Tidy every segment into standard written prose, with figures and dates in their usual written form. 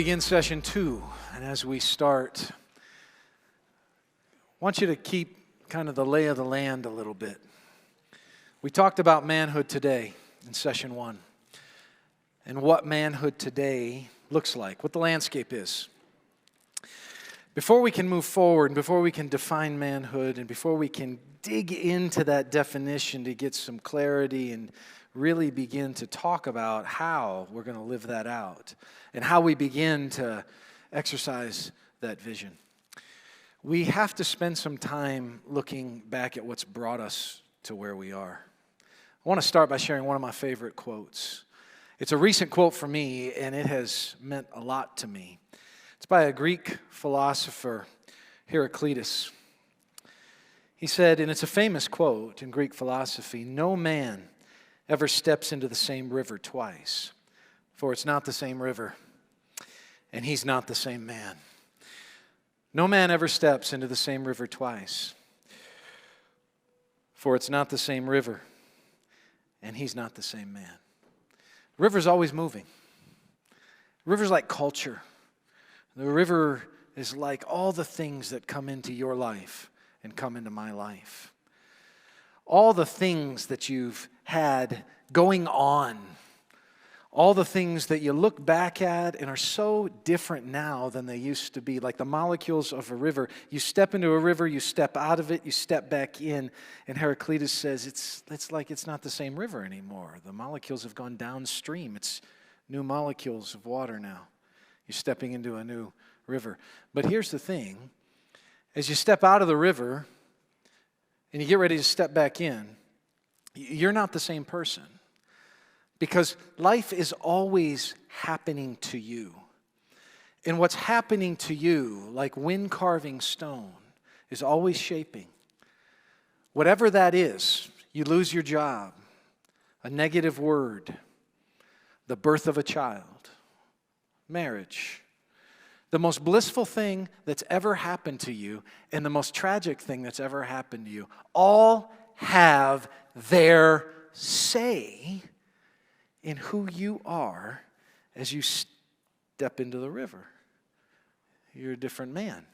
begin session 2, and as we start, I want you to keep kind of the lay of the land a little bit. We talked about manhood today in session 1, and what manhood today looks like, what the landscape is. Before we can move forward, and before we can define manhood, and before we can dig into that definition to get some clarity and really begin to talk about how we're going to live that out and how we begin to exercise that vision, we have to spend some time looking back at what's brought us to where we are. I want to start by sharing one of my favorite quotes. It's a recent quote for me, and it has meant a lot to me. It's by a Greek philosopher, Heraclitus. He said, and it's a famous quote in Greek philosophy, "No man ever steps into the same river twice, for it's not the same river, and he's not the same man." No man ever steps into the same river twice, for it's not the same river, and he's not the same man. The river's always moving. The river's like culture. The river is like all the things that come into your life and come into my life. All the things that you've had going on, all the things that you look back at and are so different now than they used to be, like the molecules of a river. You step into a river, you step out of it, you step back in, and Heraclitus says it's like it's not the same river anymore. The molecules have gone downstream. It's new molecules of water now. You're stepping into a new river. But here's the thing. As you step out of the river and you get ready to step back in, you're not the same person. Because life is always happening to you. And what's happening to you, like wind carving stone, is always shaping. Whatever that is, you lose your job, a negative word, the birth of a child, marriage. The most blissful thing that's ever happened to you and the most tragic thing that's ever happened to you all have their say in who you are as you step into the river. You're a different man.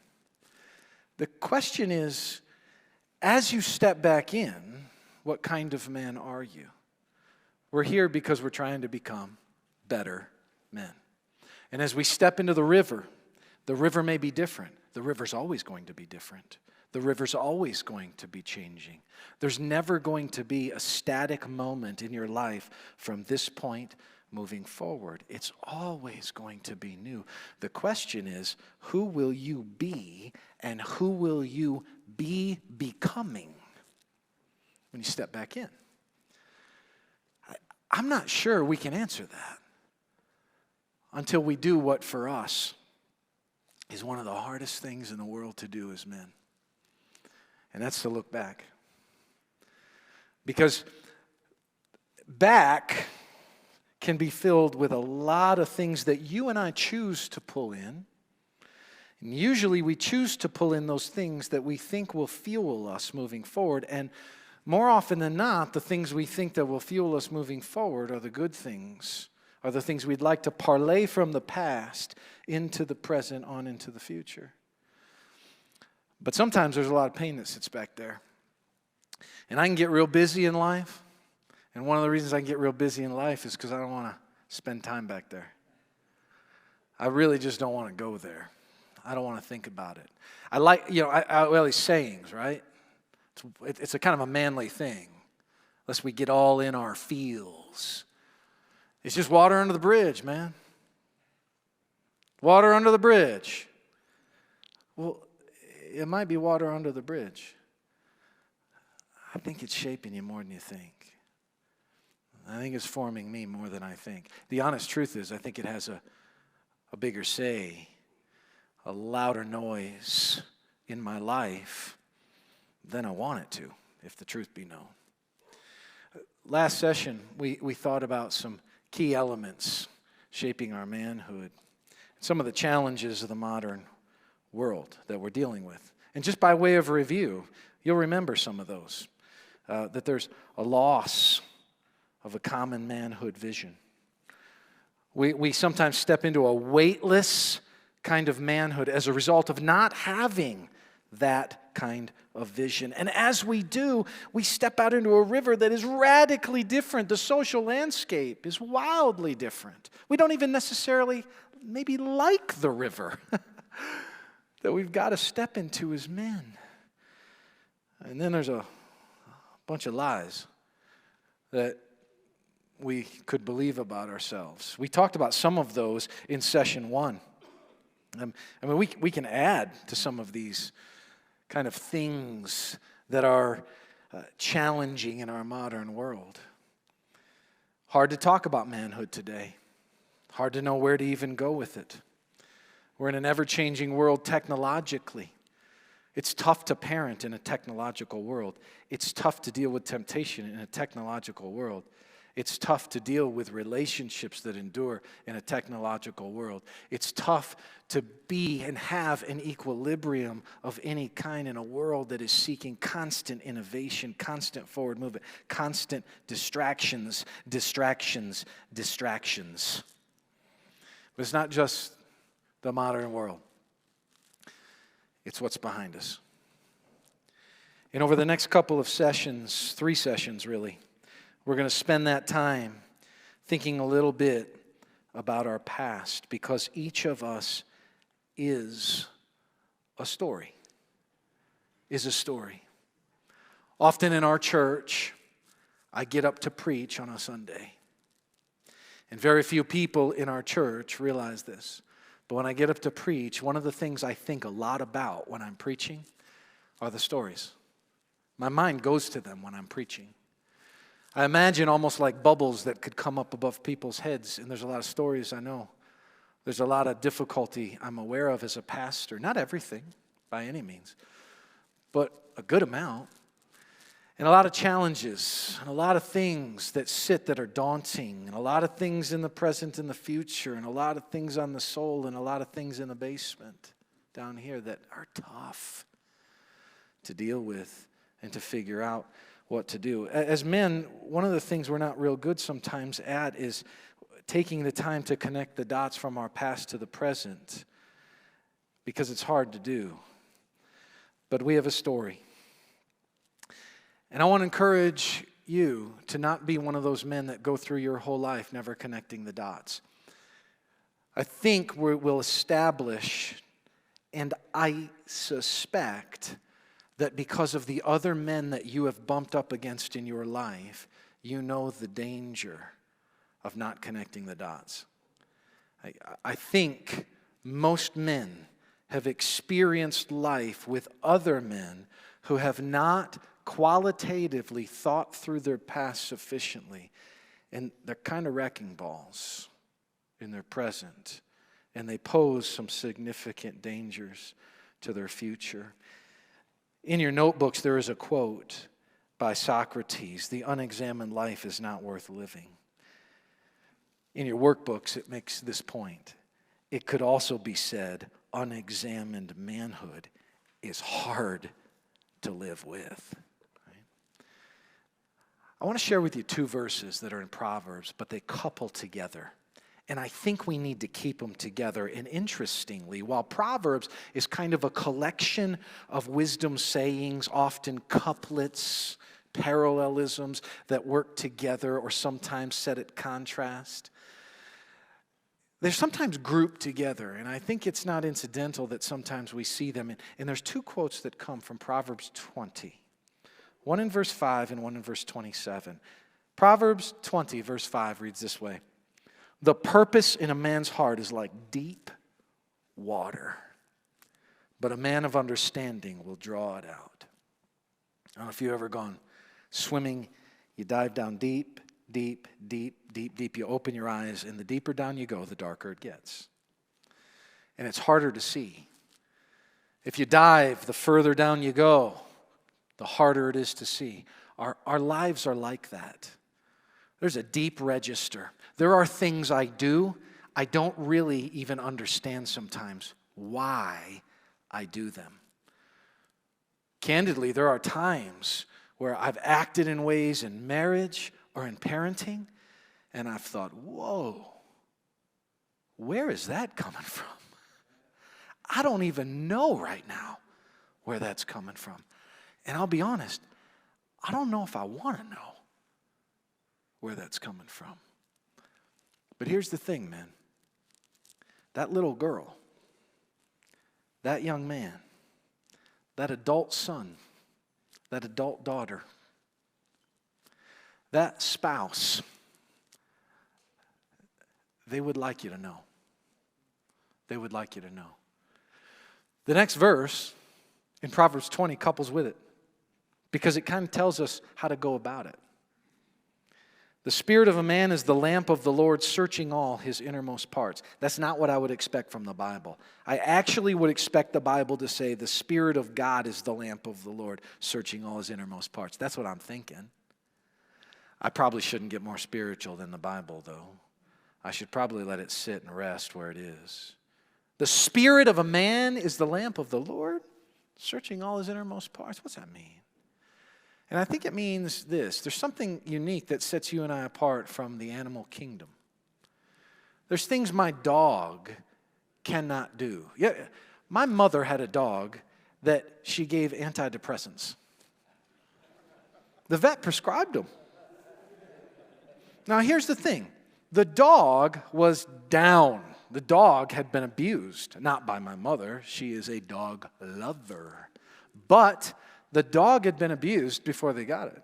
The question is, as you step back in, what kind of man are you? We're here because we're trying to become better men. And as we step into the river may be different. The river's always going to be different. The river's always going to be changing. There's never going to be a static moment in your life from this point moving forward. It's always going to be new. The question is, who will you be and who will you be becoming when you step back in? I'm not sure we can answer that until we do what for us is one of the hardest things in the world to do as men. And that's to look back. Because back can be filled with a lot of things that you and I choose to pull in. And usually we choose to pull in those things that we think will fuel us moving forward. And more often than not, the things we think that will fuel us moving forward are the good things, are the things we'd like to parlay from the past into the present, on into the future. But sometimes there's a lot of pain that sits back there. And I can get real busy in life. And one of the reasons I can get real busy in life is because I don't want to spend time back there. I really just don't want to go there. I don't want to think about it. I like, well, these sayings, right? It's a kind of a manly thing. Lest we get all in our feels. It's just water under the bridge, man. Water under the bridge. Well, it might be water under the bridge. I think it's shaping you more than you think. I think it's forming me more than I think. The honest truth is, I think it has a bigger say, a louder noise in my life than I want it to, if the truth be known. Last session, we thought about some key elements shaping our manhood, some of the challenges of the modern world that we're dealing with. And just by way of review, you'll remember some of those. That there's a loss of a common manhood vision. We sometimes step into a weightless kind of manhood as a result of not having that kind of vision. And as we do, we step out into a river that is radically different. The social landscape is wildly different. We don't even necessarily maybe like the river that we've got to step into as men. And then there's a bunch of lies that we could believe about ourselves. We talked about some of those in session 1. We can add to some of these kind of things that are challenging in our modern world. Hard to talk about manhood today. Hard to know where to even go with it. We're in an ever-changing world technologically. It's tough to parent in a technological world. It's tough to deal with temptation in a technological world. It's tough to deal with relationships that endure in a technological world. It's tough to be and have an equilibrium of any kind in a world that is seeking constant innovation, constant forward movement, constant distractions. But it's not just the modern world. It's what's behind us. And over the next couple of sessions, 3 sessions really, we're going to spend that time thinking a little bit about our past, because each of us is a story. Often in our church, I get up to preach on a Sunday. And very few people in our church realize this. But when I get up to preach, one of the things I think a lot about when I'm preaching are the stories. My mind goes to them when I'm preaching. I imagine almost like bubbles that could come up above people's heads, and there's a lot of stories I know. There's a lot of difficulty I'm aware of as a pastor. Not everything, by any means, but a good amount. And a lot of challenges, and a lot of things that sit that are daunting, and a lot of things in the present and the future, and a lot of things on the soul, and a lot of things in the basement down here that are tough to deal with and to figure out what to do. As men, one of the things we're not real good sometimes at is taking the time to connect the dots from our past to the present, because it's hard to do. But we have a story. And I want to encourage you to not be one of those men that go through your whole life never connecting the dots. I think we'll establish, and I suspect, that because of the other men that you have bumped up against in your life, you know the danger of not connecting the dots. I think most men have experienced life with other men who have not qualitatively thought through their past sufficiently, and they're kind of wrecking balls in their present, and they pose some significant dangers to their future. In your notebooks, there is a quote by Socrates: "The unexamined life is not worth living." In your workbooks, it makes this point. It could also be said, unexamined manhood is hard to live with. Right? I want to share with you 2 verses that are in Proverbs, but they couple together. And I think we need to keep them together. And interestingly, while Proverbs is kind of a collection of wisdom sayings, often couplets, parallelisms that work together or sometimes set at contrast, they're sometimes grouped together. And I think it's not incidental that sometimes we see them. And there's 2 quotes that come from Proverbs 20. One in verse 5 and one in verse 27. Proverbs 20, verse 5 reads this way: "The purpose in a man's heart is like deep water, but a man of understanding will draw it out." I don't know if you've ever gone swimming. You dive down deep, deep, deep, deep, deep. You open your eyes, and the deeper down you go, the darker it gets. And it's harder to see. If you dive, the further down you go, the harder it is to see. Our lives are like that. There's a deep register. There are things I do, I don't really even understand sometimes why I do them. Candidly, there are times where I've acted in ways in marriage or in parenting, and I've thought, whoa, where is that coming from? I don't even know right now where that's coming from. And I'll be honest, I don't know if I want to know where that's coming from. But here's the thing, man. That little girl, that young man, that adult son, that adult daughter, that spouse, they would like you to know. They would like you to know. The next verse in Proverbs 20 couples with it because it kind of tells us how to go about it. The spirit of a man is the lamp of the Lord, searching all his innermost parts. That's not what I would expect from the Bible. I actually would expect the Bible to say the Spirit of God is the lamp of the Lord, searching all his innermost parts. That's what I'm thinking. I probably shouldn't get more spiritual than the Bible, though. I should probably let it sit and rest where it is. The spirit of a man is the lamp of the Lord, searching all his innermost parts. What's that mean? And I think it means this. There's something unique that sets you and I apart from the animal kingdom. There's things my dog cannot do. Yeah, my mother had a dog that she gave antidepressants. The vet prescribed them. Now here's the thing. The dog was down. The dog had been abused, not by my mother. She is a dog lover. But the dog had been abused before they got it.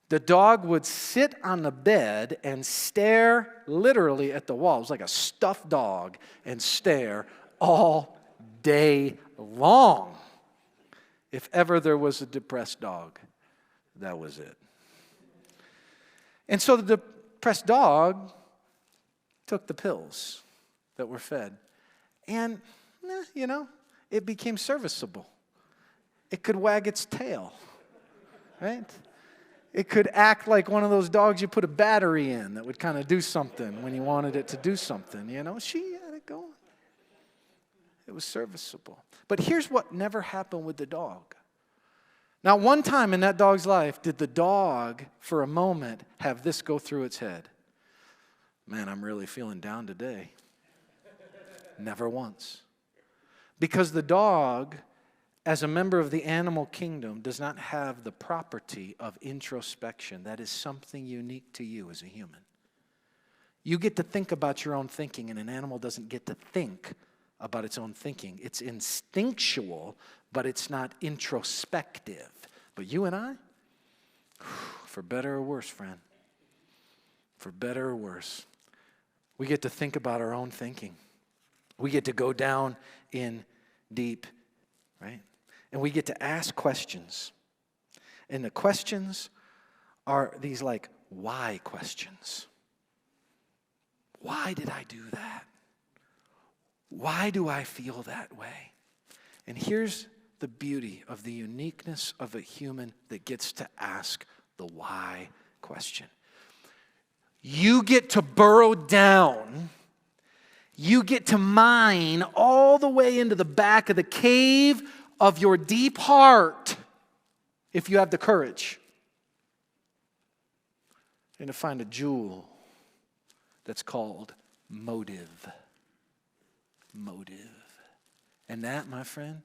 The dog would sit on the bed and stare literally at the wall. It was like a stuffed dog and stare all day long. If ever there was a depressed dog, that was it. And so the depressed dog took the pills that were fed. And, it became serviceable. It could wag its tail, right? It could act like one of those dogs you put a battery in that would kind of do something when you wanted it to do something, She had it going. It was serviceable. But here's what never happened with the dog. Now, one time in that dog's life, did the dog, for a moment, have this go through its head? Man, I'm really feeling down today. Never once. Because the dog, as a member of the animal kingdom, does not have the property of introspection. That is something unique to you as a human. You get to think about your own thinking, and an animal doesn't get to think about its own thinking. It's instinctual, but it's not introspective. But you and I, for better or worse, friend, for better or worse, we get to think about our own thinking. We get to go down in deep, right? And we get to ask questions. And the questions are these like why questions. Why did I do that? Why do I feel that way? And here's the beauty of the uniqueness of a human that gets to ask the why question. You get to burrow down. You get to mine all the way into the back of the cave of your deep heart, if you have the courage, and to find a jewel that's called motive. Motive. And that, my friend,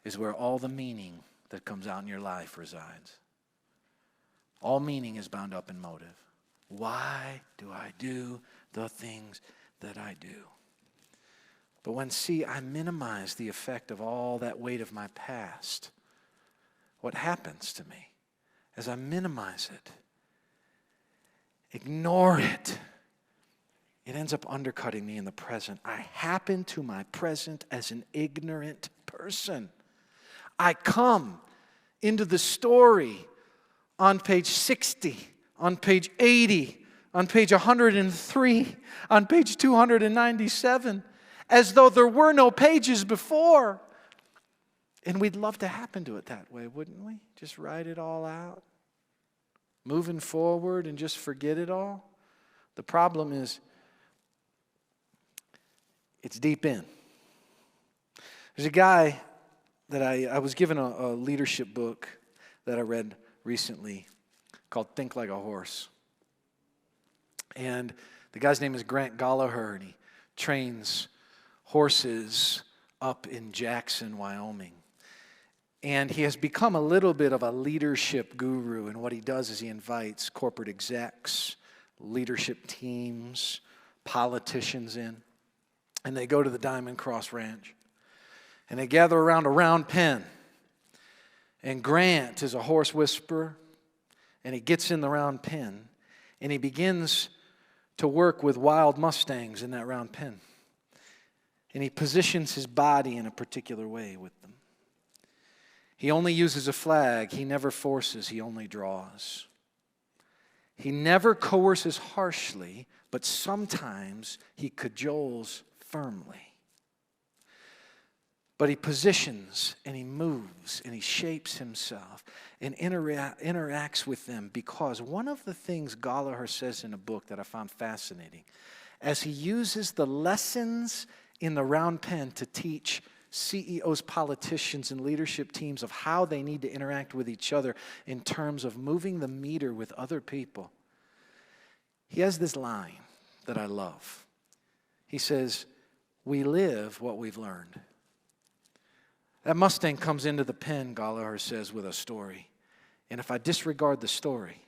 is where all the meaning that comes out in your life resides. All meaning is bound up in motive. Why do I do the things that I do? But when, I minimize the effect of all that weight of my past, what happens to me as I minimize it, ignore it, it ends up undercutting me in the present. I happen to my present as an ignorant person. I come into the story on page 60, on page 80, on page 103, on page 297, as though there were no pages before. And we'd love to happen to it that way, wouldn't we? Just write it all out, moving forward and just forget it all. The problem is, it's deep in. There's a guy that I was given a leadership book that I read recently called Think Like a Horse. And the guy's name is Grant Gallagher, and he trains horses up in Jackson, Wyoming. And he has become a little bit of a leadership guru. And what he does is he invites corporate execs, leadership teams, politicians in. And they go to the Diamond Cross Ranch. And they gather around a round pen. And Grant is a horse whisperer. And he gets in the round pen. And he begins to work with wild mustangs in that round pen. And he positions his body in a particular way with them. He only uses a flag. He never forces. He only draws. He never coerces harshly, but sometimes he cajoles firmly. But he positions and he moves and he shapes himself and interacts with them, because one of the things Gallagher says in a book that I found fascinating, as he uses the lessons in the round pen to teach CEOs, politicians, and leadership teams of how they need to interact with each other in terms of moving the meter with other people, he has this line that I love. He says, "We live what we've learned." That Mustang comes into the pen, Gallagher says, with a story. And if I disregard the story,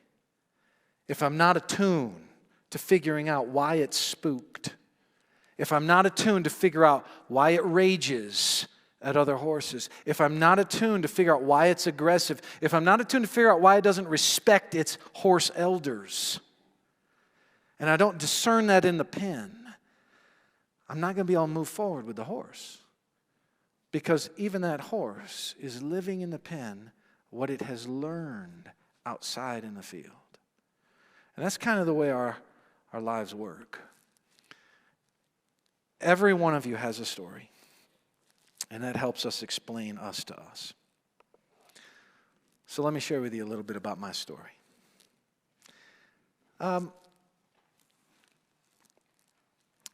if I'm not attuned to figuring out why it's spooked, if I'm not attuned to figure out why it rages at other horses, if I'm not attuned to figure out why it's aggressive, if I'm not attuned to figure out why it doesn't respect its horse elders, and I don't discern that in the pen, I'm not going to be able to move forward with the horse. Because even that horse is living in the pen what it has learned outside in the field. And that's kind of the way our lives work. Every one of you has a story. And that helps us explain us to us. So let me share with you a little bit about my story. I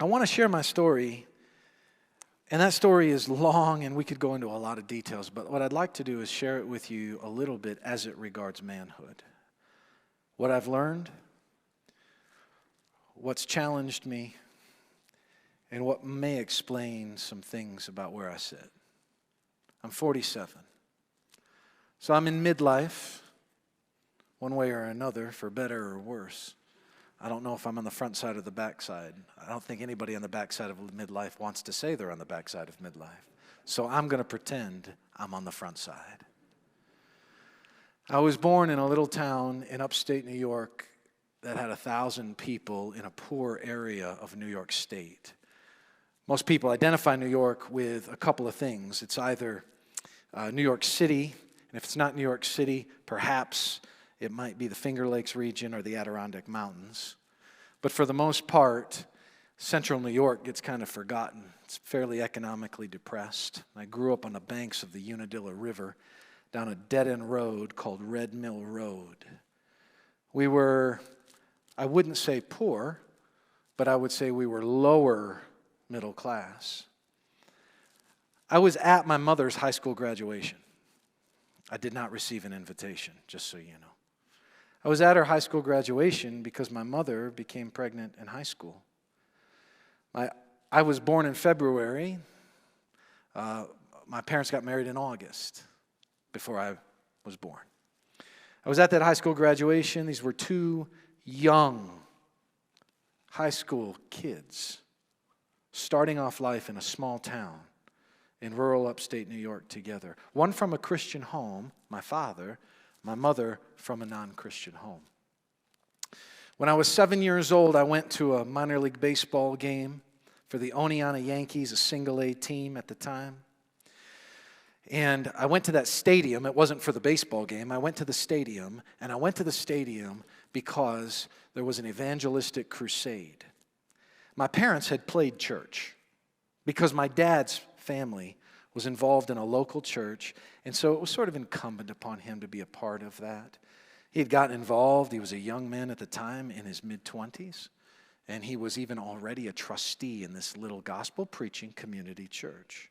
want to share my story. And that story is long, and we could go into a lot of details, but what I'd like to do is share it with you a little bit as it regards manhood. What I've learned, what's challenged me, and what may explain some things about where I sit. I'm 47. So I'm in midlife, one way or another, for better or worse. I don't know if I'm on the front side or the back side. I don't think anybody on the back side of midlife wants to say they're on the back side of midlife. So I'm going to pretend I'm on the front side. I was born in a little town in upstate New York that had 1,000 people in a poor area of New York State. Most people identify New York with a couple of things. It's either New York City, and if it's not New York City, perhaps it might be the Finger Lakes region or the Adirondack Mountains. But for the most part, central New York gets kind of forgotten. It's fairly economically depressed. I grew up on the banks of the Unadilla River down a dead-end road called Red Mill Road. We were, I wouldn't say poor, but I would say we were lower middle class. I was at my mother's high school graduation. I did not receive an invitation, just so you know. I was at her high school graduation because my mother became pregnant in high school. I was born in February. My parents got married in August before I was born. I was at that high school graduation. These were two young high school kids starting off life in a small town in rural upstate New York together. One from a Christian home, my father, my mother from a non-Christian home. When I was 7 years old, I went to a minor league baseball game for the Oneonta Yankees, a single-A team at the time. And I went to that stadium. It wasn't for the baseball game. I went to the stadium, and I went to the stadium because there was an evangelistic crusade. My parents had played church because my dad's family was involved in a local church, and so it was sort of incumbent upon him to be a part of that. He had gotten involved. He was a young man at the time in his mid-20s, and he was even already a trustee in this little gospel-preaching community church.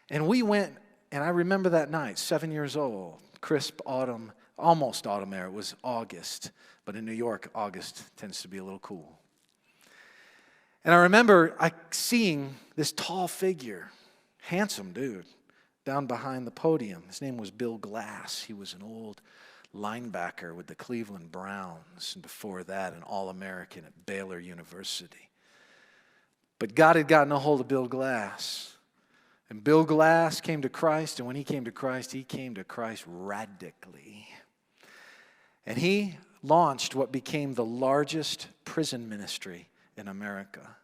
And we went, and I remember that night, 7 years old, crisp autumn, almost autumn air. It was August, but in New York, August tends to be a little cool. And I remember seeing this tall figure, handsome dude, down behind the podium. His name was Bill Glass. He was an old linebacker with the Cleveland Browns, and before that, an All-American at Baylor University. But God had gotten a hold of Bill Glass. And Bill Glass came to Christ, and when he came to Christ radically. And he launched what became the largest prison ministry in America.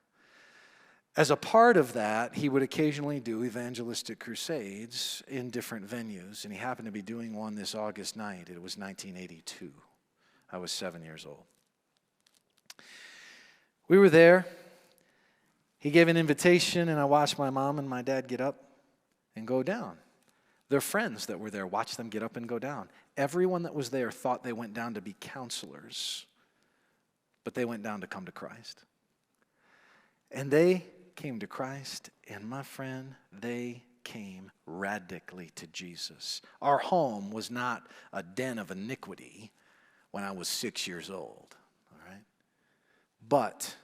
As a part of that, he would occasionally do evangelistic crusades in different venues, and he happened to be doing one this August night. It was 1982. I was 7 years old. We were there. He gave an invitation, and I watched my mom and my dad get up and go down. Their friends that were there watched them get up and go down. Everyone that was there thought they went down to be counselors, but they went down to come to Christ. And they came to Christ, and my friend, they came radically to Jesus. Our home was not a den of iniquity when I was 6 years old, all right? But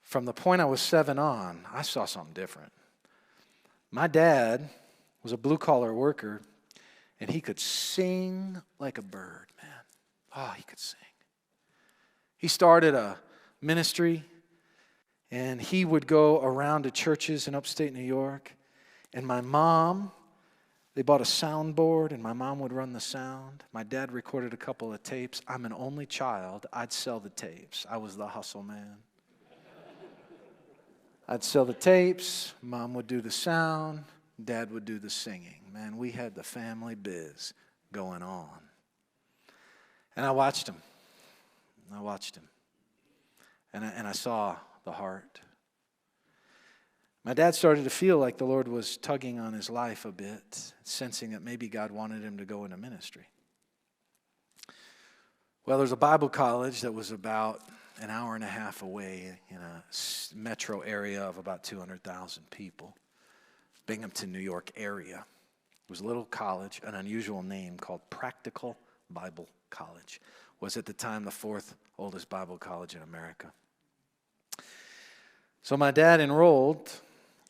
from the point I was 7 on, I saw something different. My dad was a blue-collar worker, and he could sing like a bird, man. Oh, he could sing. He started a ministry, and he would go around to churches in upstate New York. And my mom, they bought a soundboard, and my mom would run the sound. My dad recorded a couple of tapes. I'm an only child. I'd sell the tapes. I was the hustle man. I'd sell the tapes. Mom would do the sound. Dad would do the singing. Man, we had the family biz going on. And I watched him. And I saw the heart. My dad started to feel like the Lord was tugging on his life a bit, sensing that maybe God wanted him to go into ministry. Well, there's a Bible college that was about an hour and a half away in a metro area of about 200,000 people, Binghamton, New York area. It was a little college, an unusual name called Practical Bible College. Was at the time the 4th oldest Bible college in America. So my dad enrolled,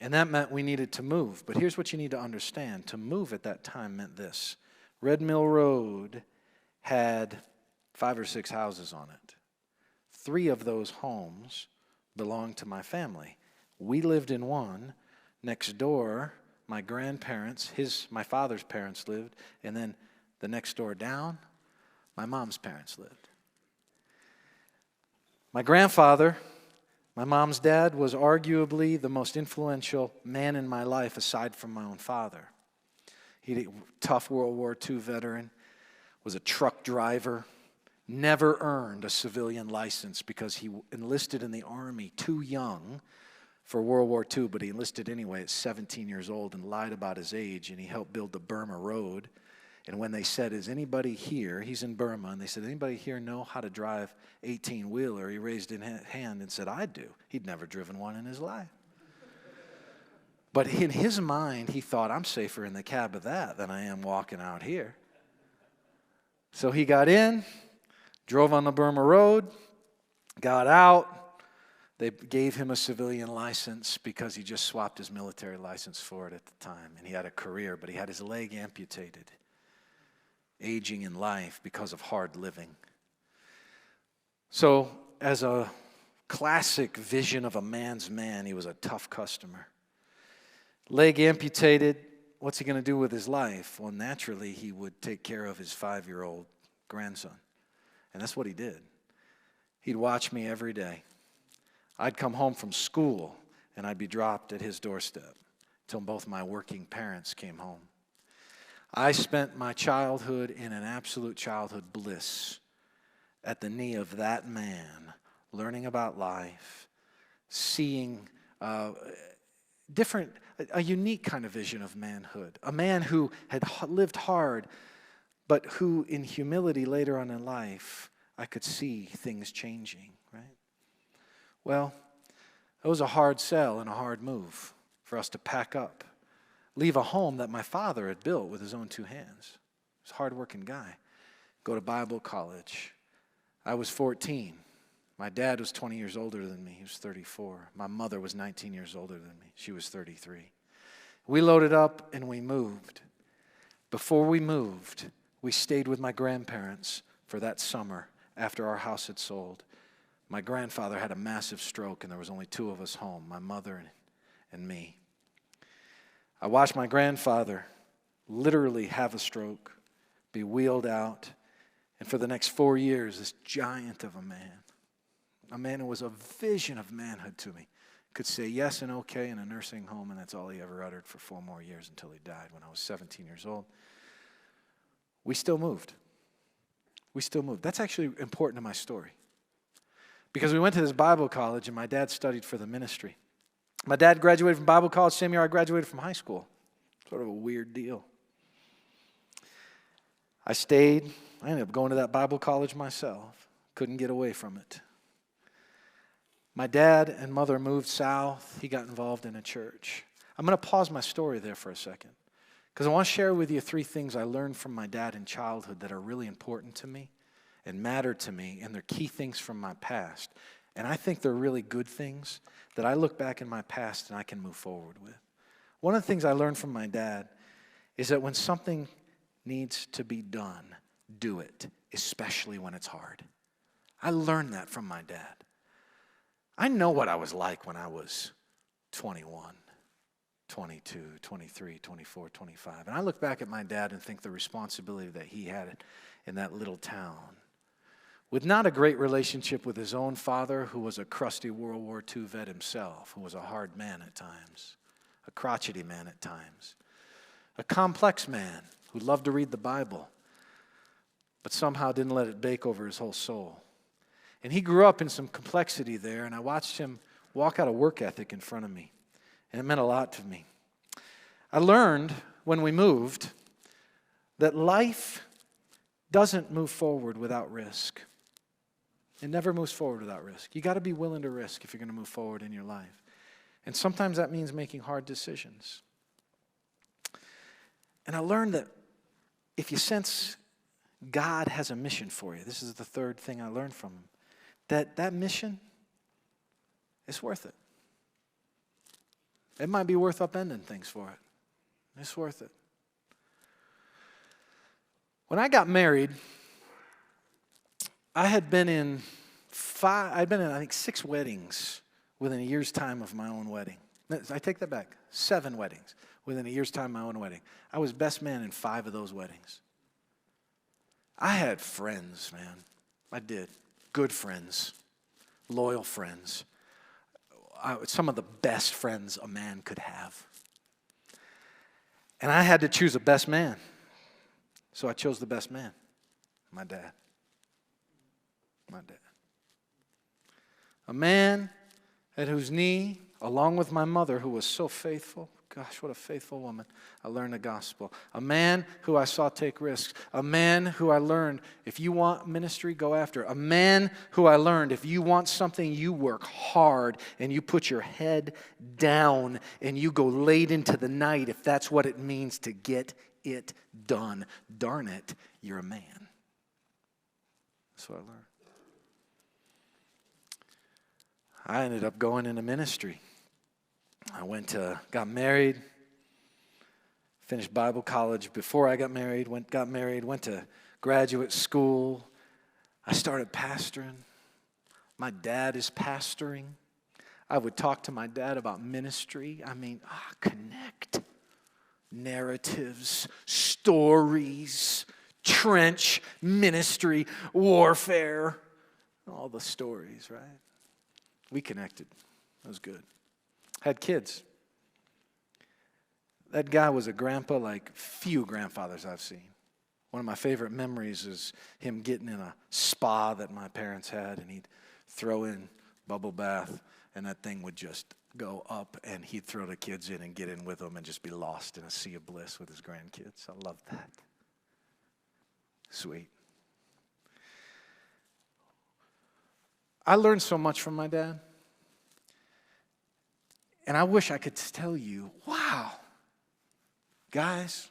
and that meant we needed to move. But here's what you need to understand. To move at that time meant this. Red Mill Road had 5 or 6 houses on it. 3 of those homes belonged to my family. We lived in one. Next door, my grandparents, my father's parents lived, and then the next door down, my mom's parents lived. My grandfather, my mom's dad, was arguably the most influential man in my life aside from my own father. He was a tough World War II veteran, was a truck driver, never earned a civilian license because he enlisted in the Army too young for World War II, but he enlisted anyway at 17 years old and lied about his age, and he helped build the Burma Road. And when they said, is anybody here, he's in Burma, and they said, anybody here know how to drive 18-wheeler? He raised his hand and said, I do. He'd never driven one in his life. But in his mind, he thought, I'm safer in the cab of that than I am walking out here. So he got in, drove on the Burma Road, got out. They gave him a civilian license because he just swapped his military license for it at the time. And he had a career, but he had his leg amputated, aging in life because of hard living. So as a classic vision of a man's man, he was a tough customer. Leg amputated, what's he going to do with his life? Well, naturally, he would take care of his 5-year-old grandson. And that's what he did. He'd watch me every day. I'd come home from school, and I'd be dropped at his doorstep until both my working parents came home. I spent my childhood in an absolute childhood bliss at the knee of that man, learning about life, seeing a unique kind of vision of manhood. A man who had lived hard, but who in humility later on in life, I could see things changing, right? Well, it was a hard sell and a hard move for us to pack up, leave a home that my father had built with his own 2 hands. He was a hard-working guy. Go to Bible college. I was 14. My dad was 20 years older than me. He was 34. My mother was 19 years older than me. She was 33. We loaded up and we moved. Before we moved, we stayed with my grandparents for that summer after our house had sold. My grandfather had a massive stroke and there was only two of us home, my mother and me. I watched my grandfather literally have a stroke, be wheeled out, and for the next 4 years, this giant of a man who was a vision of manhood to me, could say yes and okay in a nursing home, and that's all he ever uttered for 4 more years until he died when I was 17 years old. We still moved. We still moved. That's actually important to my story. Because we went to this Bible college, and my dad studied for the ministry. My dad graduated from Bible college, same year I graduated from high school. Sort of a weird deal. I stayed. I ended up going to that Bible college myself. Couldn't get away from it. My dad and mother moved south. He got involved in a church. I'm going to pause my story there for a second because I want to share with you 3 things I learned from my dad in childhood that are really important to me and matter to me, and they're key things from my past. And I think they're really good things that I look back in my past and I can move forward with. One of the things I learned from my dad is that when something needs to be done, do it, especially when it's hard. I learned that from my dad. I know what I was like when I was 21, 22, 23, 24, 25. And I look back at my dad and think the responsibility that he had in that little town, with not a great relationship with his own father, who was a crusty World War II vet himself, who was a hard man at times, a crotchety man at times, a complex man who loved to read the Bible, but somehow didn't let it bake over his whole soul. And he grew up in some complexity there, and I watched him walk out a work ethic in front of me, and it meant a lot to me. I learned when we moved that life doesn't move forward without risk. It never moves forward without risk. You got to be willing to risk if you're going to move forward in your life. And sometimes that means making hard decisions. And I learned that if you sense God has a mission for you, this is the 3rd thing I learned from him, that mission is worth it. It might be worth upending things for it. It's worth it. When I got married, I had been in I think 6 weddings within a year's time of my own wedding. I take that back. 7 weddings within a year's time of my own wedding. I was best man in 5 of those weddings. I had friends, man. I did. Good friends. Loyal friends. Some of the best friends a man could have. And I had to choose a best man. So I chose the best man. My dad. My dad. A man at whose knee, along with my mother, who was so faithful, gosh, what a faithful woman, I learned the gospel. A man who I saw take risks. A man who I learned, if you want ministry, go after it. A man who I learned, if you want something, you work hard and you put your head down and you go late into the night if that's what it means to get it done. Darn it, you're a man. That's what I learned. I ended up going into ministry. I got married, finished Bible college before I got married, went to graduate school. I started pastoring. My dad is pastoring. I would talk to my dad about ministry. Connect. Narratives, stories, trench, ministry, warfare, all the stories, right? We connected. It was good. Had kids. That guy was a grandpa like few grandfathers I've seen. One of my favorite memories is him getting in a spa that my parents had, and he'd throw in bubble bath, and that thing would just go up, and he'd throw the kids in and get in with them and just be lost in a sea of bliss with his grandkids. I love that. Sweet. I learned so much from my dad. And I wish I could tell you, wow, guys,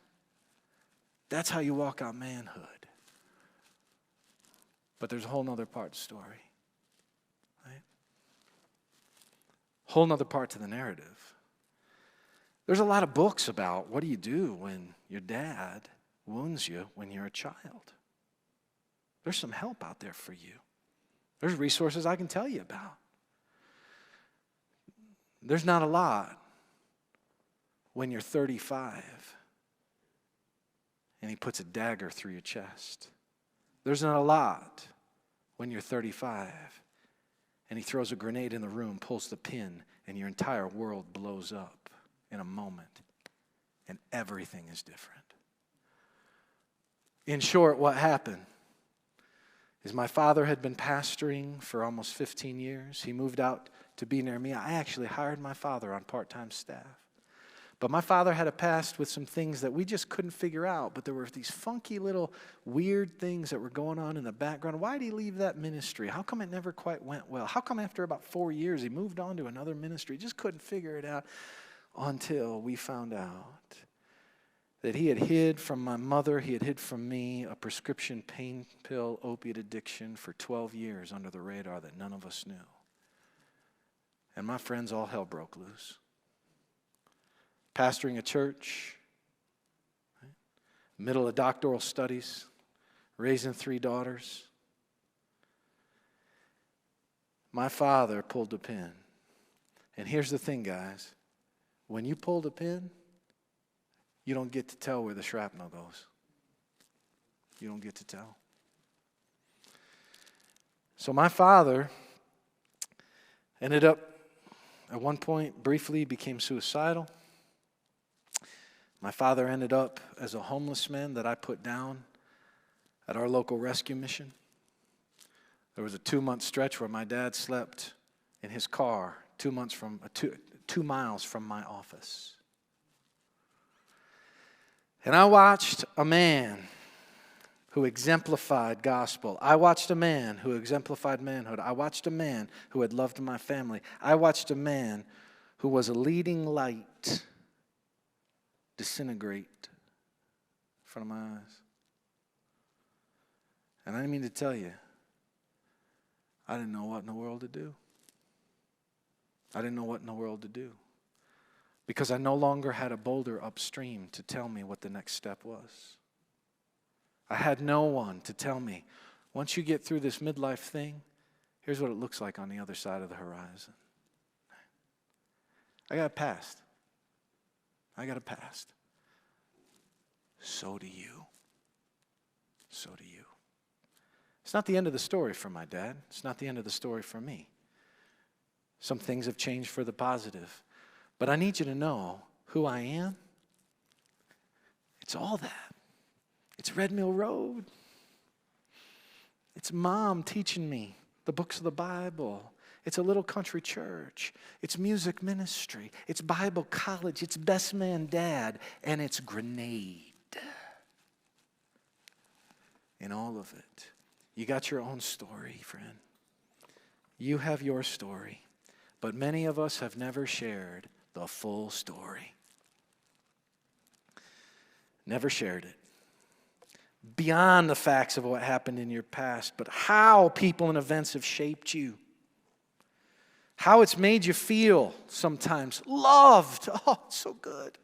that's how you walk out manhood. But there's a whole other part of the story. Whole nother part to the narrative. There's a lot of books about what do you do when your dad wounds you when you're a child. There's some help out there for you. There's resources I can tell you about. There's not a lot when you're 35 and he puts a dagger through your chest. There's not a lot when you're 35 and he throws a grenade in the room, pulls the pin, and your entire world blows up in a moment, and everything is different. In short, what happened is my father had been pastoring for almost 15 years. He moved out to be near me. I actually hired my father on part-time staff. But my father had a past with some things that we just couldn't figure out. But there were these funky little weird things that were going on in the background. Why did he leave that ministry? How come it never quite went well? How come after about 4 years he moved on to another ministry? Just couldn't figure it out until we found out that he had hid from my mother, he had hid from me a prescription pain pill opiate addiction for 12 years under the radar that none of us knew. And my friends, all hell broke loose. Pastoring a church, right? Middle of doctoral studies, raising 3 daughters. My father pulled the pin. And here's the thing, guys. When you pull the pin, you don't get to tell where the shrapnel goes. You don't get to tell. So my father ended up, at one point, briefly became suicidal. My father ended up as a homeless man that I put down at our local rescue mission. There was a 2-month stretch where my dad slept in his car 2 miles from my office. And I watched a man who exemplified gospel. I watched a man who exemplified manhood. I watched a man who had loved my family. I watched a man who was a leading light disintegrate in front of my eyes. And I didn't mean to tell you, I didn't know what in the world to do. I didn't know what in the world to do. Because I no longer had a boulder upstream to tell me what the next step was. I had no one to tell me, once you get through this midlife thing, here's what it looks like on the other side of the horizon. I got a past. I got a past. So do you. So do you. It's not the end of the story for my dad. It's not the end of the story for me. Some things have changed for the positive. But I need you to know who I am. It's all that. It's Red Mill Road. It's Mom teaching me the books of the Bible. It's a little country church. It's music ministry. It's Bible college. It's Best Man Dad. And it's Grenade. In all of it. You got your own story, friend. You have your story. But many of us have never shared the full story. Never shared it. Beyond the facts of what happened in your past, but how people and events have shaped you. How it's made you feel sometimes loved. Oh, it's so good.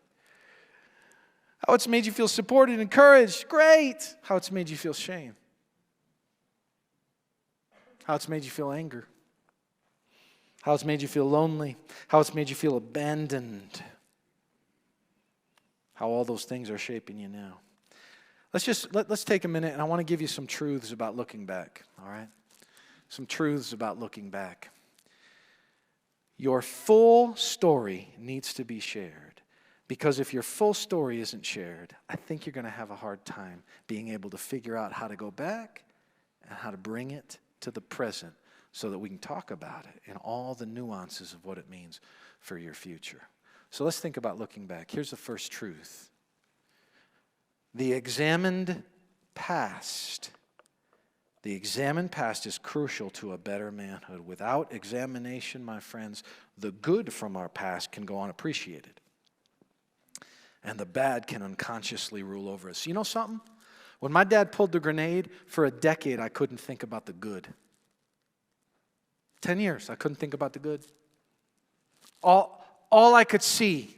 How it's made you feel supported, encouraged. Great. How it's made you feel shame. How it's made you feel anger. How it's made you feel lonely. How it's made you feel abandoned. How all those things are shaping you now. Let's take a minute, and I want to give you some truths about looking back, all right? Some truths about looking back. Your full story needs to be shared, because if your full story isn't shared, I think you're going to have a hard time being able to figure out how to go back and how to bring it to the present so that we can talk about it and all the nuances of what it means for your future. So let's think about looking back. Here's the first truth. The examined past is crucial to a better manhood. Without examination, my friends, the good from our past can go unappreciated. And the bad can unconsciously rule over us. You know something? When my dad pulled the grenade, for a decade I couldn't think about the good. 10 years, I couldn't think about the good. All I could see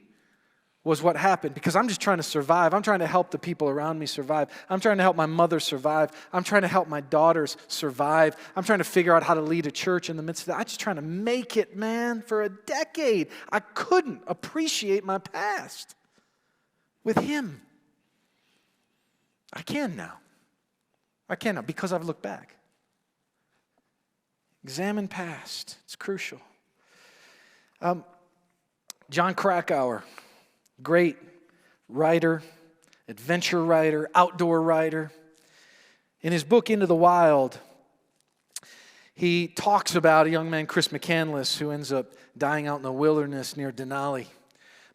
was what happened, because I'm just trying to survive. I'm trying to help the people around me survive. I'm trying to help my mother survive. I'm trying to help my daughters survive. I'm trying to figure out how to lead a church in the midst of that. I'm just trying to make it, man, for a decade. I couldn't appreciate my past with him. I can now. Because I've looked back. Examine past. It's crucial. John Krakauer, great writer, adventure writer, outdoor writer. In his book, Into the Wild, he talks about a young man, Chris McCandless, who ends up dying out in the wilderness near Denali.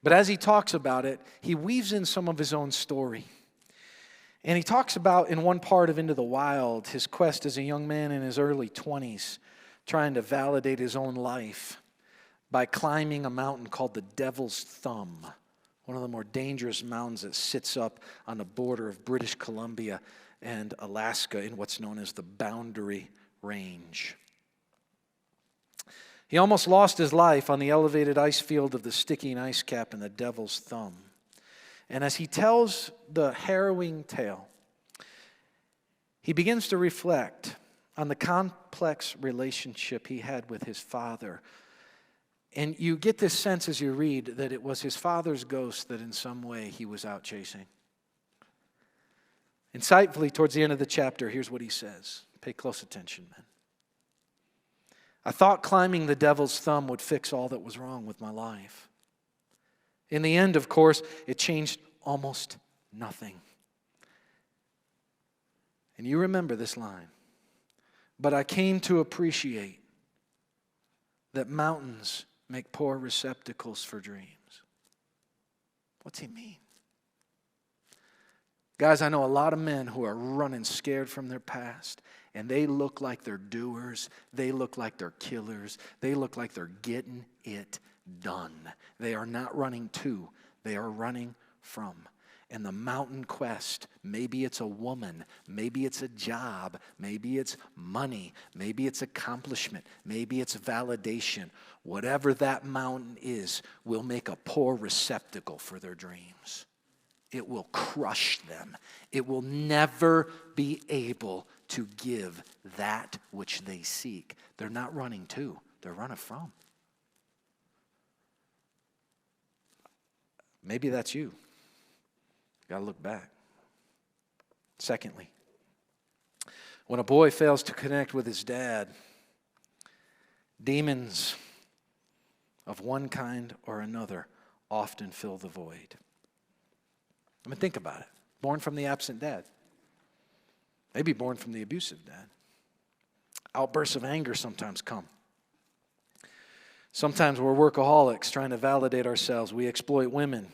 But as he talks about it, he weaves in some of his own story. And he talks about, in one part of Into the Wild, his quest as a young man in his early 20s, trying to validate his own life by climbing a mountain called the Devil's Thumb, one of the more dangerous mountains that sits up on the border of British Columbia and Alaska in what's known as the Boundary Range. He almost lost his life on the elevated ice field of the Sticking Ice Cap and the Devil's Thumb. And as he tells the harrowing tale, he begins to reflect on the complex relationship he had with his father. And you get this sense as you read that it was his father's ghost that in some way he was out chasing. Insightfully, towards the end of the chapter, here's what he says. Pay close attention, men. I thought climbing the Devil's Thumb would fix all that was wrong with my life. In the end, of course, it changed almost nothing. And you remember this line. But I came to appreciate that mountains make poor receptacles for dreams. What's he mean? Guys, I know a lot of men who are running scared from their past, and they look like they're doers. They look like they're killers. They look like they're getting it done. They are not running to, they are running from. And the mountain quest, maybe it's a woman, maybe it's a job, maybe it's money, maybe it's accomplishment, maybe it's validation. Whatever that mountain is will make a poor receptacle for their dreams. It will crush them. It will never be able to give that which they seek. They're not running to, they're running from. Maybe that's you. Got to look back. Secondly, when a boy fails to connect with his dad, demons of one kind or another often fill the void. I mean, think about it. Born from the absent dad. Maybe born from the abusive dad. Outbursts of anger sometimes come. Sometimes we're workaholics trying to validate ourselves. We exploit women,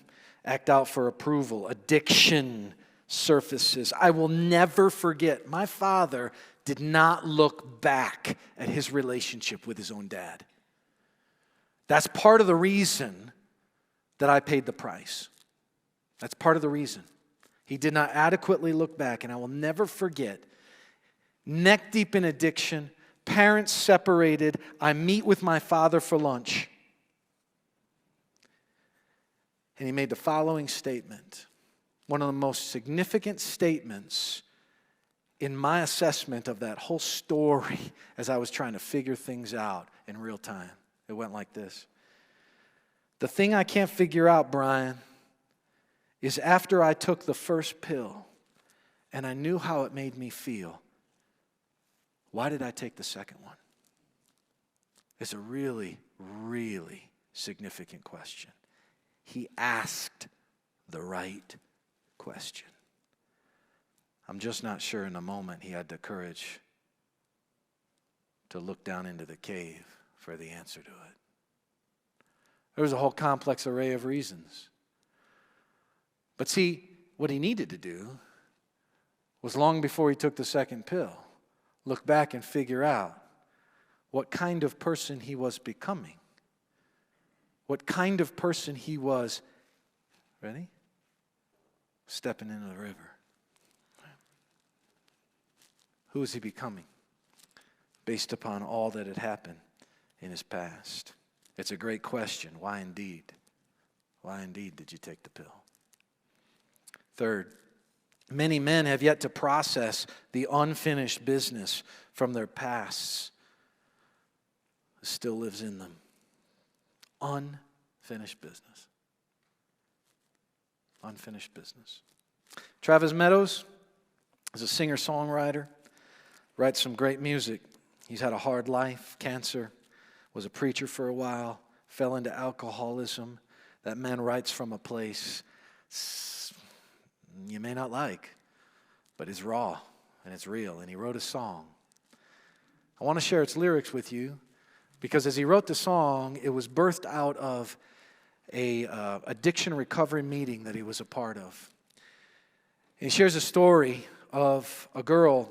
act out for approval. Addiction surfaces. I will never forget, my father did not look back at his relationship with his own dad. That's part of the reason that I paid the price. That's part of the reason. He did not adequately look back, and I will never forget, neck deep in addiction, parents separated, I meet with my father for lunch. And he made the following statement, one of the most significant statements in my assessment of that whole story as I was trying to figure things out in real time. It went like this. The thing I can't figure out, Brian, is after I took the first pill and I knew how it made me feel, why did I take the second one? It's a really, really significant question. He asked the right question. I'm just not sure in the moment he had the courage to look down into the cave for the answer to it. There was a whole complex array of reasons. But see, what he needed to do was long before he took the second pill, look back and figure out what kind of person he was becoming. What kind of person he was, ready? Stepping into the river. Who is he becoming? Based upon all that had happened in his past. It's a great question. Why indeed? Why indeed did you take the pill? Third, many men have yet to process the unfinished business from their pasts that still lives in them. Unfinished business. Unfinished business. Travis Meadows is a singer-songwriter, writes some great music. He's had a hard life, cancer, was a preacher for a while, fell into alcoholism. That man writes from a place you may not like, but it's raw and it's real. And he wrote a song. I want to share its lyrics with you because as he wrote the song, it was birthed out of a addiction recovery meeting that he was a part of. And he shares a story of a girl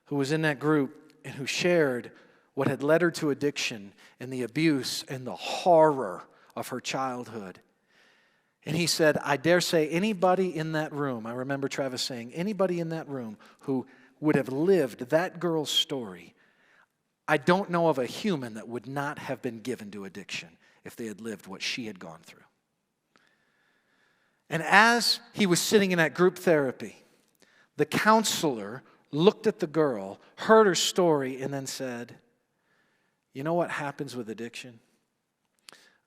who was in that group and who shared what had led her to addiction and the abuse and the horror of her childhood. And he said, I dare say anybody in that room, I remember Travis saying, anybody in that room who would have lived that girl's story, I don't know of a human that would not have been given to addiction if they had lived what she had gone through. And as he was sitting in that group therapy, the counselor looked at the girl, heard her story, and then said, you know what happens with addiction?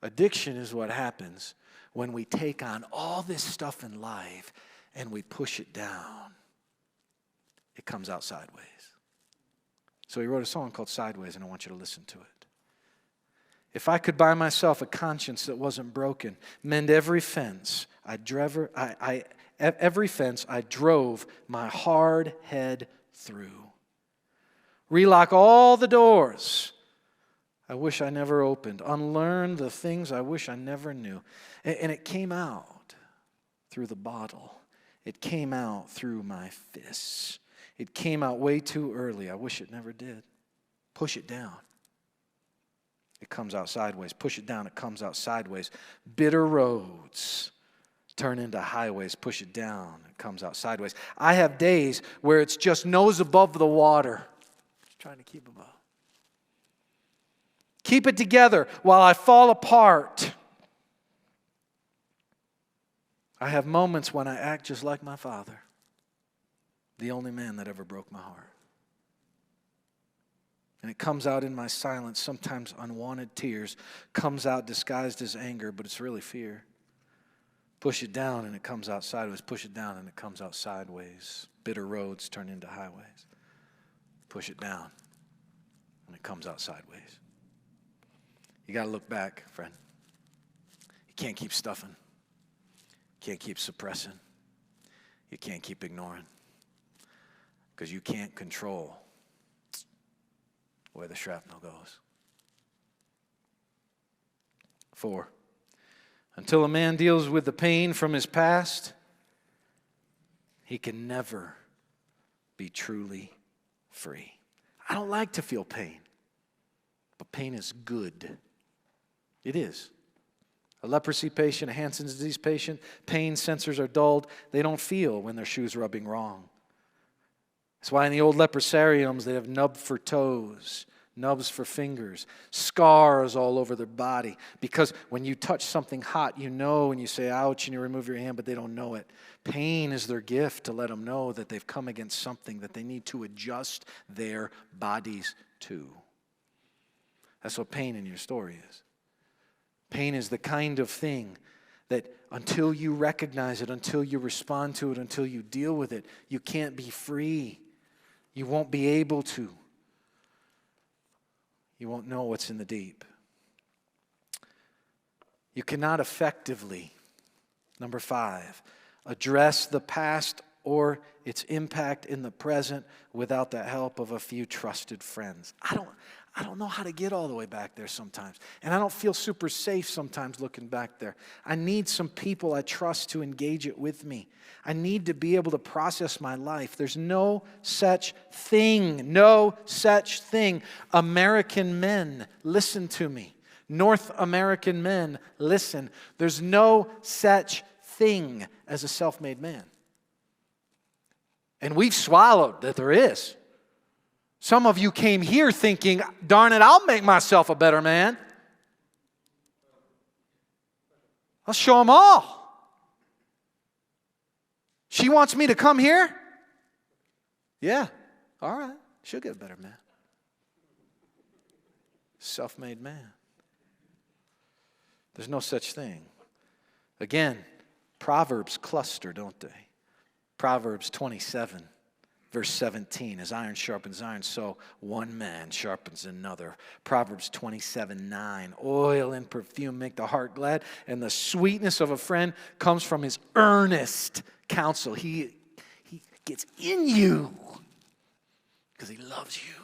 Addiction is what happens when we take on all this stuff in life and we push it down. It comes out sideways. So he wrote a song called Sideways, and I want you to listen to it. If I could buy myself a conscience that wasn't broken, mend every fence I drove my hard head through. Relock all the doors I wish I never opened. Unlearn the things I wish I never knew. And it came out through the bottle. It came out through my fists. It came out way too early. I wish it never did. Push it down. It comes out sideways. Push it down. It comes out sideways. Bitter roads turn into highways. Push it down. It comes out sideways. I have days where it's just nose above the water. Just trying to keep above. Keep it together while I fall apart. I have moments when I act just like my father, the only man that ever broke my heart. And it comes out in my silence, sometimes unwanted tears, comes out disguised as anger, but it's really fear. Push it down and it comes out sideways. Push it down and it comes out sideways. Bitter roads turn into highways. Push it down and it comes out sideways. You got to look back, friend. You can't keep stuffing. You can't keep suppressing. You can't keep ignoring. Because you can't control where the shrapnel goes. 4, until a man deals with the pain from his past, he can never be truly free. I don't like to feel pain, but pain is good. It is. A leprosy patient, a Hansen's disease patient, pain sensors are dulled. They don't feel when their shoe's rubbing wrong. That's why in the old leprosariums they have nub for toes, nubs for fingers, scars all over their body. Because when you touch something hot, you know, and you say, ouch, and you remove your hand, but they don't know it. Pain is their gift to let them know that they've come against something that they need to adjust their bodies to. That's what pain in your story is. Pain is the kind of thing that until you recognize it, until you respond to it, until you deal with it, you can't be free. You won't be able to. You won't know what's in the deep. You cannot effectively, number 5, address the past or its impact in the present without the help of a few trusted friends. I don't know how to get all the way back there sometimes. And I don't feel super safe sometimes looking back there. I need some people I trust to engage it with me. I need to be able to process my life. There's no such thing. American men, listen to me. North American men, listen. There's no such thing as a self-made man. And we've swallowed that there is. Some of you came here thinking, darn it, I'll make myself a better man. I'll show them all. She wants me to come here? Yeah, all right. She'll get a better man. Self-made man. There's no such thing. Again, Proverbs cluster, don't they? Proverbs 27, verse 17. As iron sharpens iron, so one man sharpens another. Proverbs 27:9. Oil and perfume make the heart glad, and the sweetness of a friend comes from his earnest counsel. He gets in you because he loves you.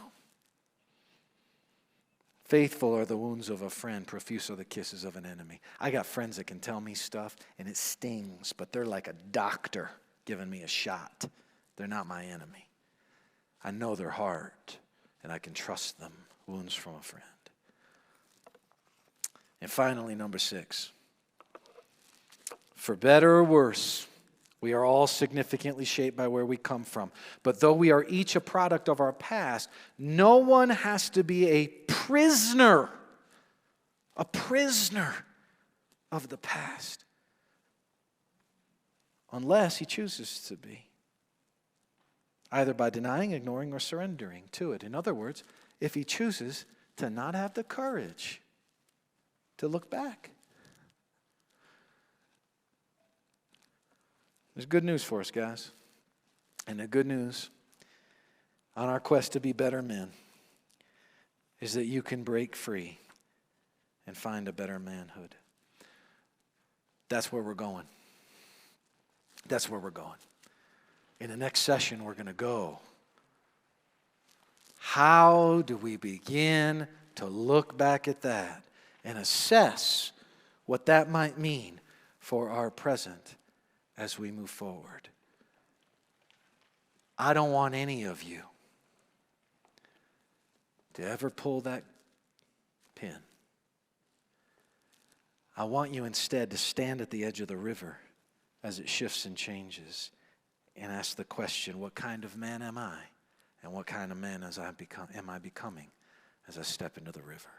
Faithful are the wounds of a friend, profuse are the kisses of an enemy. I got friends that can tell me stuff and it stings, but they're like a doctor giving me a shot. They're not my enemy. I know their heart and I can trust them. Wounds from a friend. And finally, number 6. For better or worse, we are all significantly shaped by where we come from. But though we are each a product of our past, no one has to be a prisoner of the past, unless he chooses to be, either by denying, ignoring, or surrendering to it. In other words, if he chooses to not have the courage to look back. There's good news for us, guys. And the good news on our quest to be better men is that you can break free and find a better manhood. That's where we're going. That's where we're going. In the next session, we're going to go. How do we begin to look back at that and assess what that might mean for our present as we move forward? I don't want any of you to ever pull that pin. I want you instead to stand at the edge of the river as it shifts and changes and ask the question, what kind of man am I? And what kind of man am I becoming as I step into the river?